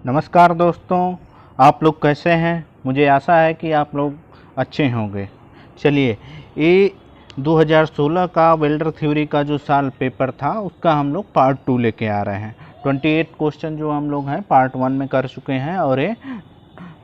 नमस्कार दोस्तों, आप लोग कैसे हैं। मुझे आशा है कि आप लोग अच्छे होंगे। चलिए, ये 2016 का वेल्डर थ्योरी का जो साल पेपर था उसका हम लोग पार्ट 2 लेके आ रहे हैं। 28 क्वेश्चन जो हम लोग हैं पार्ट 1 में कर चुके हैं और ये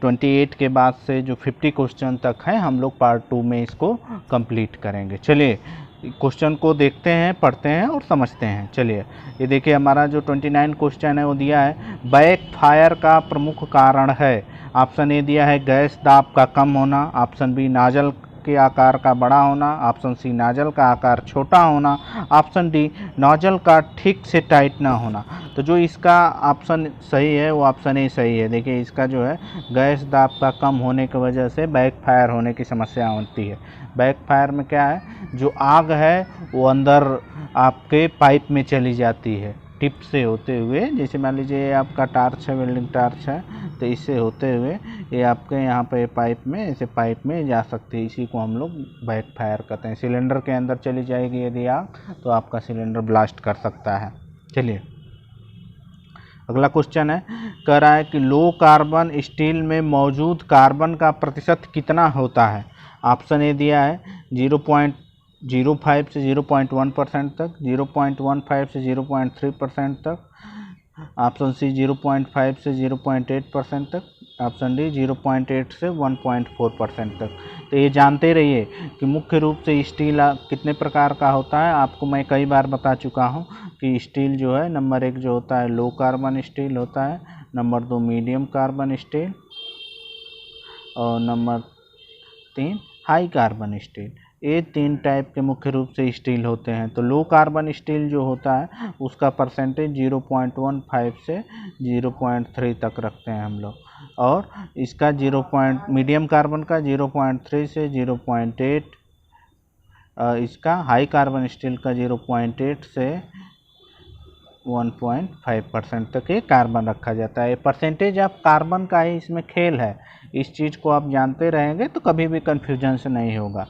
28 के बाद से जो 50 क्वेश्चन तक है हम लोग पार्ट 2 में इसको कंप्लीट करेंगे। चलिए क्वेश्चन को देखते हैं, पढ़ते हैं और समझते हैं। चलिए, ये देखिए हमारा जो 29 क्वेश्चन है वो दिया है बैक फायर का प्रमुख कारण है। ऑप्शन ए दिया है गैस दाब का कम होना, ऑप्शन बी नाजल के आकार का बड़ा होना, ऑप्शन सी नाजल का आकार छोटा होना, ऑप्शन डी नोजल का ठीक से टाइट ना होना। तो जो इसका ऑप्शन सही है वो ऑप्शन ए सही है। देखिए इसका जो है गैस दाब का कम होने की वजह से बैक फायर होने की समस्या होती है। बैक फायर में क्या है, जो आग है वो अंदर आपके पाइप में चली जाती है टिप से होते हुए। जैसे मान लीजिए आपका टार्च है, वेल्डिंग टार्च है, तो इससे होते हुए ये आपके यहाँ पे पाइप में, ऐसे पाइप में जा सकती है। इसी को हम लोग बैक फायर कहते हैं। सिलेंडर के अंदर चली जाएगी यदि आग, तो आपका सिलेंडर ब्लास्ट कर सकता है। चलिए अगला क्वेश्चन है, कह रहा है कि लो कार्बन स्टील में मौजूद कार्बन का प्रतिशत कितना होता है। ऑप्शन ए दिया है 0.05 से 0.1% तक, 0.15 से 0.3% तक, ऑप्शन सी 0.5 से 0.8% तक, ऑप्शन डी 0.8 से 1.4% तक। तो ये जानते रहिए कि मुख्य रूप से स्टील कितने प्रकार का होता है। आपको मैं कई बार बता चुका हूँ कि स्टील जो है नंबर 1 जो होता है लो कार्बन स्टील होता है, नंबर 2 मीडियम कार्बन स्टील और नंबर 3 हाई कार्बन स्टील। ये 3 टाइप के मुख्य रूप से स्टील होते हैं। तो लो कार्बन स्टील जो होता है उसका परसेंटेज 0.15 से 0.3 तक रखते हैं हम लोग, और इसका मीडियम कार्बन का 0.3 से 0.8, इसका हाई कार्बन स्टील का 0.8 से 1.5% तक ये कार्बन रखा जाता है। परसेंटेज ऑफ कार्बन का ही इसमें खेल है। इस चीज़ को आप जानते रहेंगे तो कभी भी कन्फ्यूजन से नहीं होगा।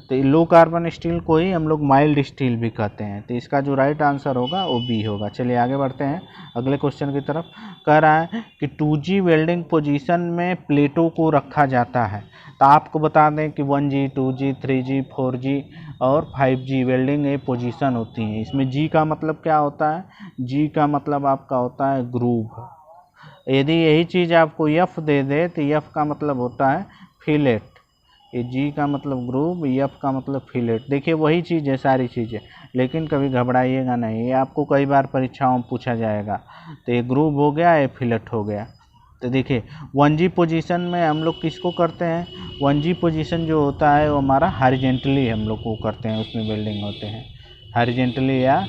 तो लो कार्बन स्टील को ही हम लोग माइल्ड स्टील भी कहते हैं। तो इसका जो राइट आंसर होगा वो बी होगा। चलिए आगे बढ़ते हैं अगले क्वेश्चन की तरफ। कह रहा है कि 2G वेल्डिंग पोजीशन में प्लेटों को रखा जाता है। तो आपको बता दें कि 1G 2G 3G 4G और 5G वेल्डिंग ये पोजीशन होती हैं। इसमें G का मतलब क्या होता है, G का मतलब आपका होता है ग्रूव। यदि यही चीज़ आपको F दे दे तो F का मतलब होता है फिलेट। ये G का मतलब ग्रूव, F का मतलब फिलेट। देखिए वही चीज़ है सारी चीज़ें, लेकिन कभी घबराइएगा नहीं, ये आपको कई बार परीक्षाओं में पूछा जाएगा। तो ये ग्रूव हो गया, ये फिलेट हो गया। तो देखिए 1G पोजीशन में हम लोग किसको करते हैं, 1G पोजीशन जो होता है वो हमारा हॉरिजॉन्टली हम लोग को करते हैं, उसमें वेल्डिंग होते हैं हॉरिजॉन्टली या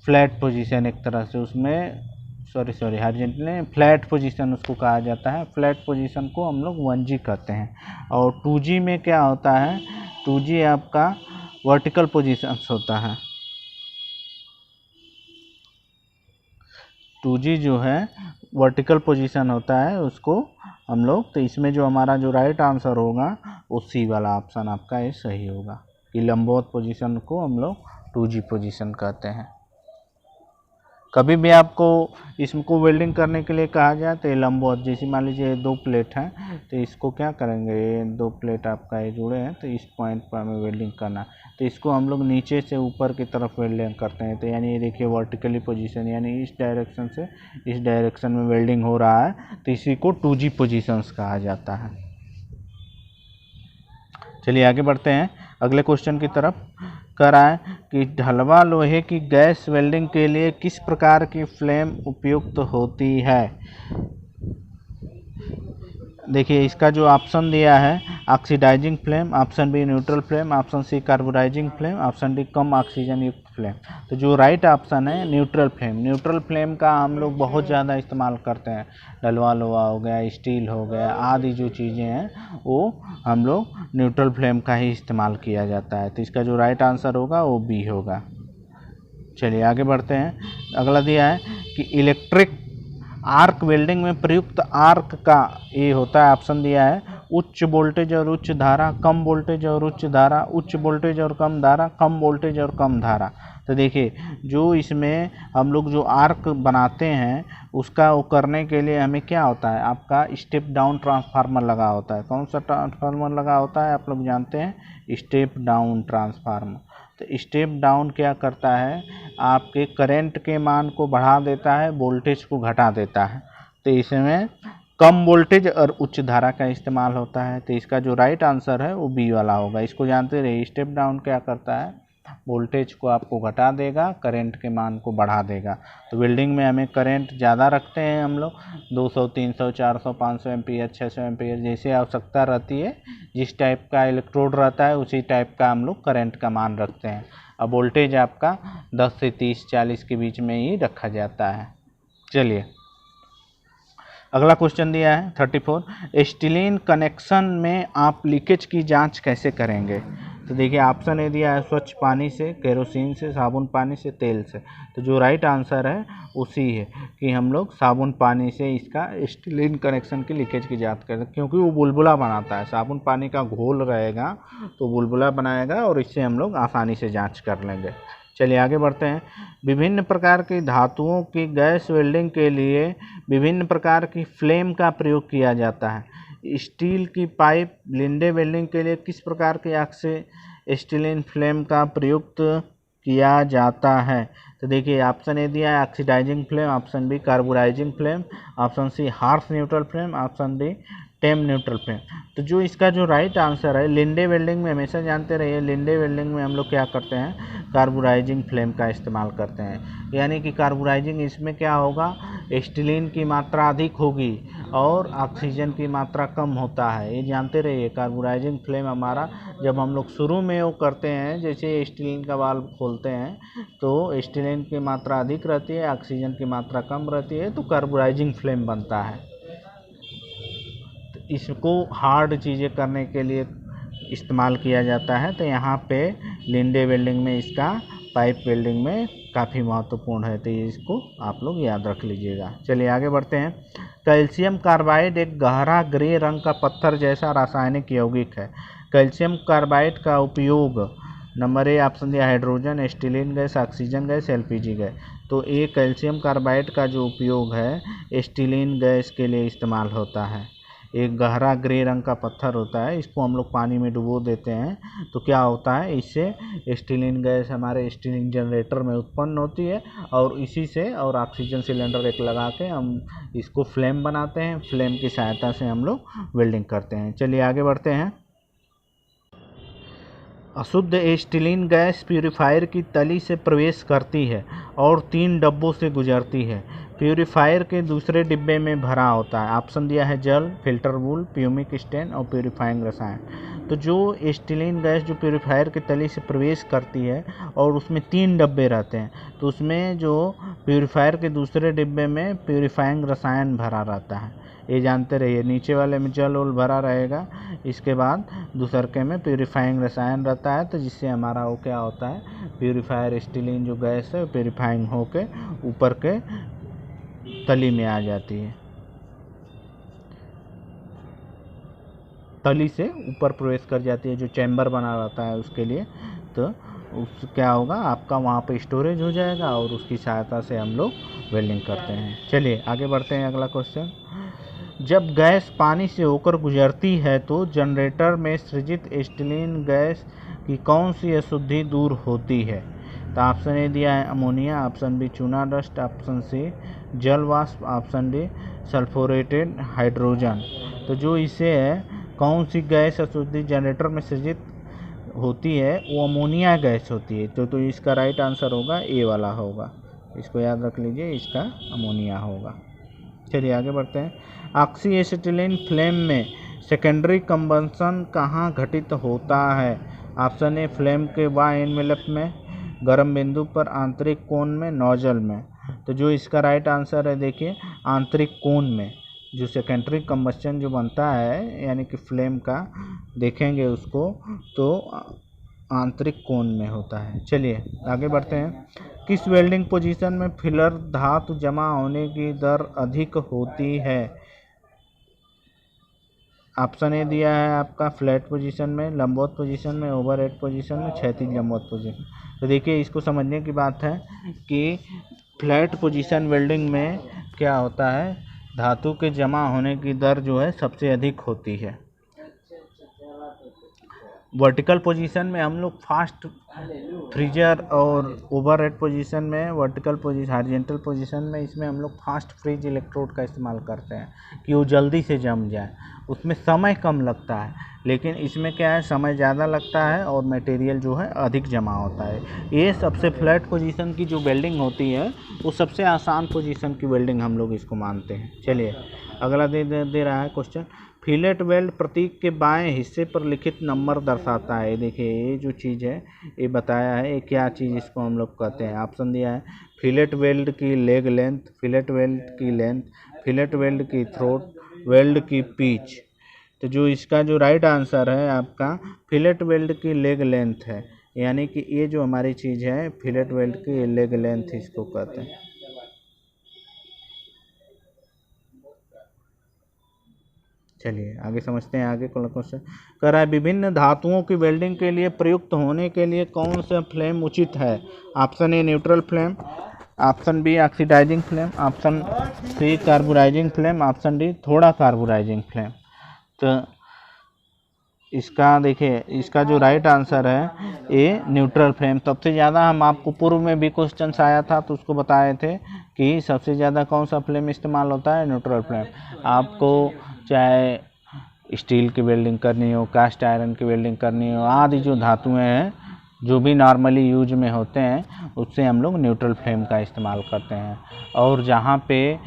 फ्लैट पोजीशन एक तरह से। उसमें हॉरिजॉन्टली फ्लैट पोजीशन उसको कहा जाता है। फ्लैट पोजीशन को हम लोग 1G कहते हैं। और 2G में क्या होता है, 2G आपका वर्टिकल पोजीशन होता है। 2G जो है वर्टिकल पोजीशन होता है उसको हम लोग। तो इसमें जो हमारा जो राइट आंसर होगा वो सी वाला ऑप्शन आपका ये सही होगा कि लंबवत पोजीशन को हम लोग 2G पोजीशन कहते हैं। कभी भी आपको इसको वेल्डिंग करने के लिए कहा जाए तो ये लंबवत, जैसे मान लीजिए 2 प्लेट हैं तो इसको क्या करेंगे, ये 2 प्लेट आपका ये जुड़े हैं तो इस पॉइंट पर हमें वेल्डिंग करना, तो इसको हम लोग नीचे से ऊपर की तरफ वेल्डिंग करते हैं। तो यानी ये देखिए वर्टिकली पोजीशन, यानी इस डायरेक्शन से इस डायरेक्शन में वेल्डिंग हो रहा है, तो इसी को 2G पोजीशंस कहा जाता है। चलिए आगे बढ़ते हैं अगले क्वेश्चन की तरफ। कह रहा है कि ढलवा लोहे की गैस वेल्डिंग के लिए किस प्रकार की फ्लेम उपयुक्त होती है। देखिए इसका जो ऑप्शन दिया है oxidizing flame, option B neutral flame, option C carburizing flame, option D कम ऑक्सीजन युक्त फ्लेम। तो जो राइट ऑप्शन है न्यूट्रल फ्लेम। न्यूट्रल फ्लेम का हम लोग बहुत ज़्यादा इस्तेमाल करते हैं। ढलवा लोहा हो गया, स्टील हो गया, आदि जो चीज़ें हैं वो हम लोग न्यूट्रल फ्लेम का ही इस्तेमाल किया जाता है। तो इसका जो राइट आंसर होगा वो बी होगा। चलिए आगे बढ़ते हैं। अगला दिया है कि इलेक्ट्रिक आर्क वेल्डिंग में प्रयुक्त आर्क का ये होता है, ऑप्शन दिया है उच्च वोल्टेज और उच्च धारा, कम वोल्टेज और उच्च धारा, उच्च वोल्टेज और कम धारा, कम वोल्टेज और कम धारा। तो देखिए जो इसमें हम लोग जो आर्क बनाते हैं उसका वो करने के लिए हमें क्या होता है, आपका स्टेप डाउन ट्रांसफार्मर लगा होता है। कौन सा ट्रांसफार्मर लगा होता है, आप लोग जानते हैं, स्टेप डाउन ट्रांसफार्मर। तो स्टेप डाउन क्या करता है, आपके करंट के मान को बढ़ा देता है, वोल्टेज को घटा देता है। तो इसमें कम वोल्टेज और उच्च धारा का इस्तेमाल होता है। तो इसका जो राइट आंसर है वो बी वाला होगा। इसको जानते रहिए, स्टेप डाउन क्या करता है, वोल्टेज को आपको घटा देगा, करंट के मान को बढ़ा देगा। तो वेल्डिंग में हमें करंट ज़्यादा रखते हैं हम लोग, 200, 300, 400, 500 एम्पीयर, 600 एम्पीयर, जैसे आवश्यकता रहती है, जिस टाइप का इलेक्ट्रोड रहता है उसी टाइप का हम लोग करंट का मान रखते हैं। अब वोल्टेज आपका 10 से 30, 40 के बीच में ही रखा जाता है। चलिए अगला क्वेश्चन दिया है 34, एस्टिलीन कनेक्शन में आप लीकेज की जांच कैसे करेंगे। तो देखिए ऑप्शन ए दिया है, स्वच्छ पानी से, केरोसिन से, साबुन पानी से, तेल से। तो जो राइट आंसर है उसी है कि हम लोग साबुन पानी से इसका एस्टिलीन कनेक्शन की लीकेज की जांच करें, क्योंकि वो बुलबुला बनाता है। साबुन पानी का घोल रहेगा तो बुलबुला बनाएगा और इससे हम लोग आसानी से जाँच कर लेंगे। चलिए आगे बढ़ते हैं। विभिन्न प्रकार की धातुओं की गैस वेल्डिंग के लिए विभिन्न प्रकार की फ्लेम का प्रयोग किया जाता है। स्टील की पाइप लिंडे वेल्डिंग के लिए किस प्रकार के आग से एस्टिलीन फ्लेम का प्रयुक्त किया जाता है। तो देखिए ऑप्शन ए दिया है, oxidizing flame, option B carburizing flame, option C harsh neutral flame, option D tame neutral flame. तो जो इसका जो राइट आंसर है, लिंडे वेल्डिंग में हमेशा जानते रहिए, लिंडे वेल्डिंग में हम लोग क्या करते हैं, कार्बोराइजिंग फ्लेम का इस्तेमाल करते हैं। यानी कि कार्बोराइजिंग, इसमें क्या होगा, एस्टिलीन की मात्रा अधिक होगी और ऑक्सीजन की मात्रा कम होता है, ये जानते रहिए। कार्बोराइजिंग फ्लेम हमारा जब हम लोग शुरू में वो करते हैं, जैसे एस्टिलीन का वाल्व खोलते हैं तो एस्टिलीन की मात्रा अधिक रहती है, ऑक्सीजन की मात्रा कम रहती है, तो कार्बोराइजिंग फ्लेम बनता है। इसको हार्ड चीज़ें करने के लिए इस्तेमाल किया जाता है। तो यहाँ पे लिंडे वेल्डिंग में इसका पाइप वेल्डिंग में काफ़ी महत्वपूर्ण है, तो इसको आप लोग याद रख लीजिएगा। चलिए आगे बढ़ते हैं। कैल्शियम कार्बाइड एक गहरा ग्रे रंग का पत्थर जैसा रासायनिक यौगिक है। कैल्शियम कार्बाइड का उपयोग, नंबर ए ऑप्शन दिया hydrogen, acetylene gas, oxygen gas, LPG gas. तो ये कैल्शियम कार्बाइड का जो उपयोग है एस्टिलीन गैस के लिए इस्तेमाल होता है। एक गहरा ग्रे रंग का पत्थर होता है, इसको हम लोग पानी में डुबो देते हैं तो क्या होता है, इससे एस्टिलीन गैस हमारे एस्टिलीन जनरेटर में उत्पन्न होती है और इसी से और ऑक्सीजन सिलेंडर एक लगा के हम इसको फ्लेम बनाते हैं। फ्लेम की सहायता से हम लोग वेल्डिंग करते हैं। चलिए आगे बढ़ते हैं। अशुद्ध एस्टिलीन गैस प्यूरीफायर की तली से प्रवेश करती है और 3 डब्बों से गुजरती है। प्यूरीफायर के दूसरे डिब्बे में भरा होता है। ऑप्शन दिया है जल, फिल्टर वूल, प्यूमिक स्टेन और प्यूरीफाइंग रसायन। तो जो एस्टिलीन गैस जो प्यूरीफायर की तली से प्रवेश करती है और उसमें 3 डब्बे रहते हैं, तो उसमें जो प्यूरीफायर के दूसरे डिब्बे में प्यूरीफाइंग रसायन भरा रहता है, ये जानते रहिए। नीचे वाले में जल उल भरा रहेगा, इसके बाद दूसरके में प्यूरीफाइंग रसायन रहता है, तो जिससे हमारा वो क्या होता है, प्यूरीफायर एस्टिलीन जो गैस है प्यूरीफाइंग होके ऊपर के तली में आ जाती है, तली से ऊपर प्रवेश कर जाती है, जो चैम्बर बना रहता है उसके लिए। तो उस क्या होगा, आपका वहाँ पे स्टोरेज हो जाएगा और उसकी सहायता से हम लोग वेल्डिंग करते हैं। चलिए आगे बढ़ते हैं। अगला क्वेश्चन, जब गैस पानी से होकर गुजरती है तो जनरेटर में सृजित एस्टिलीन गैस की कौन सी अशुद्धि दूर होती है। तो ऑप्शन ए दिया है अमोनिया, ऑप्शन बी चूना डस्ट, ऑप्शन सी जल वाष्प, ऑप्शन डी सल्फोरेटेड हाइड्रोजन। तो जो इसे है कौन सी गैस अशुद्धि जनरेटर में सृजित होती है, वो अमोनिया गैस होती है। तो इसका राइट आंसर होगा ए वाला होगा, इसको याद रख लीजिए, इसका अमोनिया होगा। चलिए आगे बढ़ते हैं। ऑक्सी एसिटिलीन फ्लेम में सेकेंडरी कंबंशन कहाँ घटित होता है। ऑप्शन ए फ्लेम के बाएं एनवेलप में, गर्म बिंदु पर, आंतरिक कोण में, नोजल में। तो जो इसका राइट आंसर है, देखिए आंतरिक कोण में जो सेकेंडरी कंबस्शन जो बनता है, यानी कि फ्लेम का देखेंगे उसको, तो आंतरिक कोण में होता है। चलिए आगे बढ़ते हैं। किस वेल्डिंग पोजीशन में फिलर धातु जमा होने की दर अधिक होती है। ऑप्शन ए दिया है आपका फ्लैट पोजीशन में, लंबवत पोजीशन में, ओवरहेड पोजीशन में, क्षैतिज लंबवत पोजीशन। तो देखिए इसको समझने की बात है कि फ्लैट पोजीशन वेल्डिंग में क्या होता है, धातु के जमा होने की दर जो है सबसे अधिक होती है। वर्टिकल पोजीशन में हम लोग फास्ट फ्रीजर और ओवरहेड पोजीशन में, वर्टिकल पोजीशन हॉरिजॉन्टल पोजीशन में, इसमें हम लोग फास्ट फ्रीज इलेक्ट्रोड का इस्तेमाल करते हैं कि वो जल्दी से जम जाए। उसमें समय कम लगता है, लेकिन इसमें क्या है, समय ज़्यादा लगता है और मटेरियल जो है अधिक जमा होता है। ये सबसे फ्लैट पोजीशन की जो वेल्डिंग होती है वो सबसे आसान पोजीशन की वेल्डिंग हम लोग इसको मानते हैं। चलिए अगला दे रहा है क्वेश्चन, फिलेट वेल्ड प्रतीक के बाएं हिस्से पर लिखित नंबर दर्शाता है। देखिए ये जो चीज़ है ये बताया है, ये क्या चीज़ इसको हम लोग कहते हैं। ऑप्शन दिया है फिलेट वेल्ड की लेग लेंथ, फिलेट वेल्ड की लेंथ, फिलेट वेल्ड की थ्रोट, वेल्ड की पिच। तो जो इसका जो राइट आंसर है आपका फिलेट वेल्ड की लेग लेंथ है, यानी कि ये जो हमारी चीज़ है फिलेट वेल्ड की लेग लेंथ इसको कहते हैं। चलिए आगे समझते हैं। आगे क्वेश्चन कह रहा है विभिन्न धातुओं की वेल्डिंग के लिए प्रयुक्त होने के लिए कौन सा फ्लेम उचित है। Option A neutral flame, option B oxidising flame, option C carburising flame, option D थोड़ा कार्बोराइजिंग फ्लेम। तो इसका देखिए इसका जो राइट आंसर है ये न्यूट्रल फ्लेम। सबसे ज़्यादा हम आपको पूर्व में भी क्वेश्चन आया था तो उसको बताए थे कि सबसे ज़्यादा कौन सा फ्लेम इस्तेमाल होता है, न्यूट्रल फ्लेम। आपको चाहे स्टील की वेल्डिंग करनी हो, कास्ट आयरन की वेल्डिंग करनी हो, आदि जो धातुएं हैं जो भी नॉर्मली यूज में होते हैं उससे हम लोग न्यूट्रल फ्लेम का इस्तेमाल करते हैं। और जहाँ पे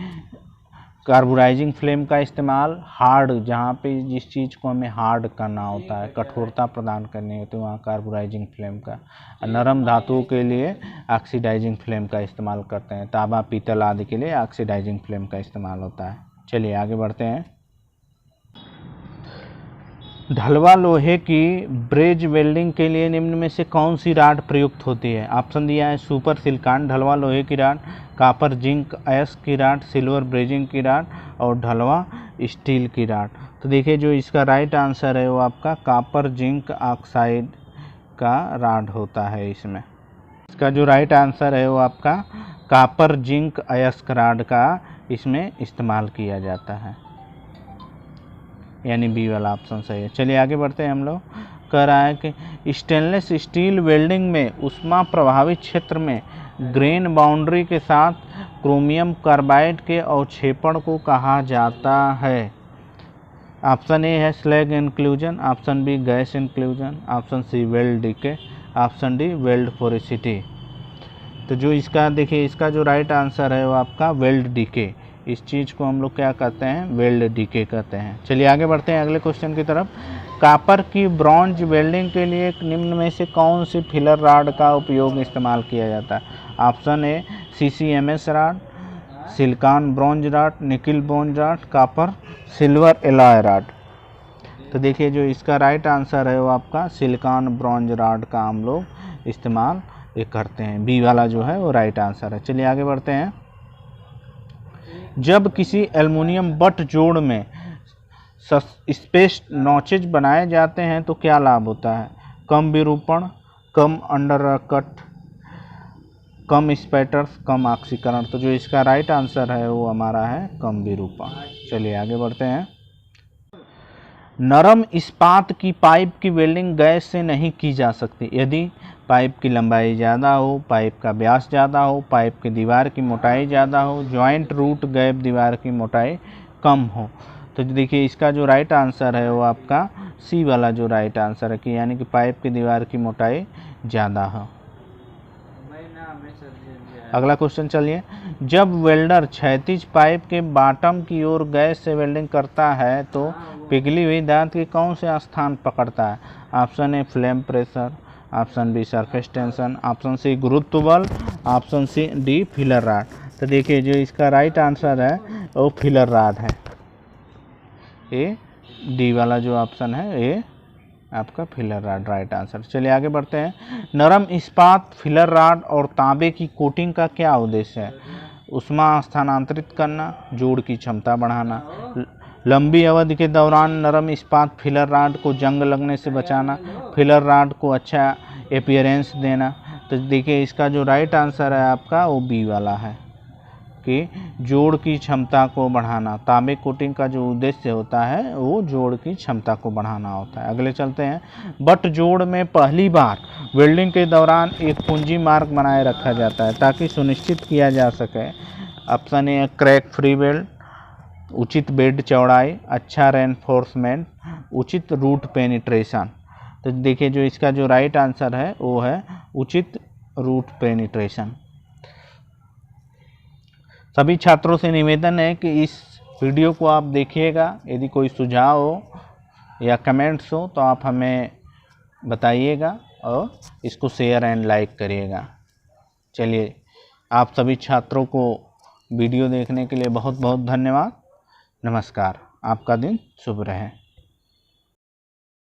कार्बोराइजिंग फ्लेम का इस्तेमाल हार्ड, जहाँ पे जिस चीज़ को हमें हार्ड करना होता है, कठोरता प्रदान करनी होती है, वहाँ कार्बोराइजिंग फ्लेम का। नरम धातुओं के लिए ऑक्सीडाइजिंग फ्लेम का इस्तेमाल करते हैं, तांबा पीतल आदि के लिए ऑक्सीडाइजिंग फ्लेम का इस्तेमाल होता है। चलिए आगे बढ़ते हैं। ढलवा लोहे की ब्रेज वेल्डिंग के लिए निम्न में से कौन सी राड प्रयुक्त होती है। ऑप्शन दिया है सुपर सिलिकॉन ढलवा लोहे की राड, कॉपर जिंक अयस्क की राड, सिल्वर ब्रेजिंग की राड और ढलवा स्टील की राड। तो देखिए जो इसका राइट आंसर है वो आपका कॉपर जिंक ऑक्साइड का राड होता है। इसमें इसका जो राइट आंसर है वो आपका कॉपर जिंक अयस्क राड का इसमें इस्तेमाल किया जाता है, यानी बी वाला ऑप्शन सही है। चलिए आगे बढ़ते हैं। हम लोग कह रहा है कि स्टेनलेस स्टील वेल्डिंग में उष्मा प्रभावित क्षेत्र में ग्रेन बाउंड्री के साथ क्रोमियम कार्बाइड के अवक्षेपण को कहा जाता है। ऑप्शन ए है slag inclusion, option B gas inclusion, option C weld decay, option D weld porosity. तो जो इसका देखिए इसका जो राइट आंसर है वो आपका वेल्ड डीके। इस चीज़ को हम लोग क्या कहते हैं, वेल्ड डीके कहते हैं। चलिए आगे बढ़ते हैं अगले क्वेश्चन की तरफ। कॉपर की ब्रॉन्ज वेल्डिंग के लिए निम्न में से कौन सी फिलर राड का उपयोग इस्तेमाल किया जाता है। Option A CCMS rod, silicon bronze rod, nickel bronze rod, copper silver alloy rod. तो देखिए जो इसका राइट आंसर है वो आपका सिलिकॉन ब्रॉन्ज राड का हम लोग इस्तेमाल करते हैं। बी वाला जो है वो राइट आंसर है। चलिए आगे बढ़ते हैं। जब किसी एल्युमिनियम बट जोड़ में स्पेस नॉचेज बनाए जाते हैं तो क्या लाभ होता है। कम विरूपण, कम अंडरकट, कम स्पैटर्स, कम ऑक्सीकरण। तो जो इसका राइट आंसर है वो हमारा है कम विरूपण। चलिए आगे बढ़ते हैं। नरम इस्पात की पाइप की वेल्डिंग गैस से नहीं की जा सकती यदि पाइप की लंबाई ज़्यादा हो, पाइप का व्यास ज़्यादा हो, पाइप की दीवार की मोटाई ज़्यादा हो, जॉइंट रूट गैप दीवार की मोटाई कम हो। तो देखिए इसका जो राइट आंसर है वो आपका सी वाला जो राइट आंसर है कि यानी कि पाइप की दीवार की मोटाई ज़्यादा हो। अगला क्वेश्चन चलिए। जब वेल्डर क्षैतिज पाइप के बॉटम की ओर गैस से वेल्डिंग करता है तो पिघली हुई दांत के कौन से स्थान पकड़ता है। Option A flame pressure, option B surface tension, option C गुरुत्व बल, option C D filler rod. तो देखिए जो इसका राइट आंसर है वो फिलर राड है। ये डी वाला जो ऑप्शन है ये आपका फिलर राड राइट आंसर। चलिए आगे बढ़ते हैं। नरम इस्पात, फिलर राड और तांबे की कोटिंग का क्या उद्देश्य है। उष्मा स्थानांतरित करना, जोड़ की क्षमता बढ़ाना, लंबी अवधि के दौरान नरम इस्पात फिलर राड को जंग लगने से बचाना, फिलर राड को अच्छा अपीयरेंस देना। तो देखिए इसका जो राइट आंसर है आपका वो बी वाला है। कि जोड़ की क्षमता को बढ़ाना। तांबे कोटिंग का जो उद्देश्य होता है वो जोड़ की क्षमता को बढ़ाना होता है। अगले चलते हैं। बट जोड़ में पहली बार वेल्डिंग के दौरान एक कुंजी मार्क बनाए रखा जाता है ताकि सुनिश्चित किया जा सके। Option A crack free weld, उचित बेड चौड़ाई, अच्छा रेनफोर्समेंट, उचित रूट पेनिट्रेशन। तो देखिए जो इसका जो राइट आंसर है वो है उचित रूट पेनिट्रेशन। सभी छात्रों से निवेदन है कि इस वीडियो को आप देखिएगा। यदि कोई सुझाव हो या कमेंट्स हो तो आप हमें बताइएगा और इसको शेयर एंड लाइक करिएगा। चलिए, आप सभी छात्रों को वीडियो देखने के लिए बहुत बहुत धन्यवाद। नमस्कार। आपका दिन शुभ रहे।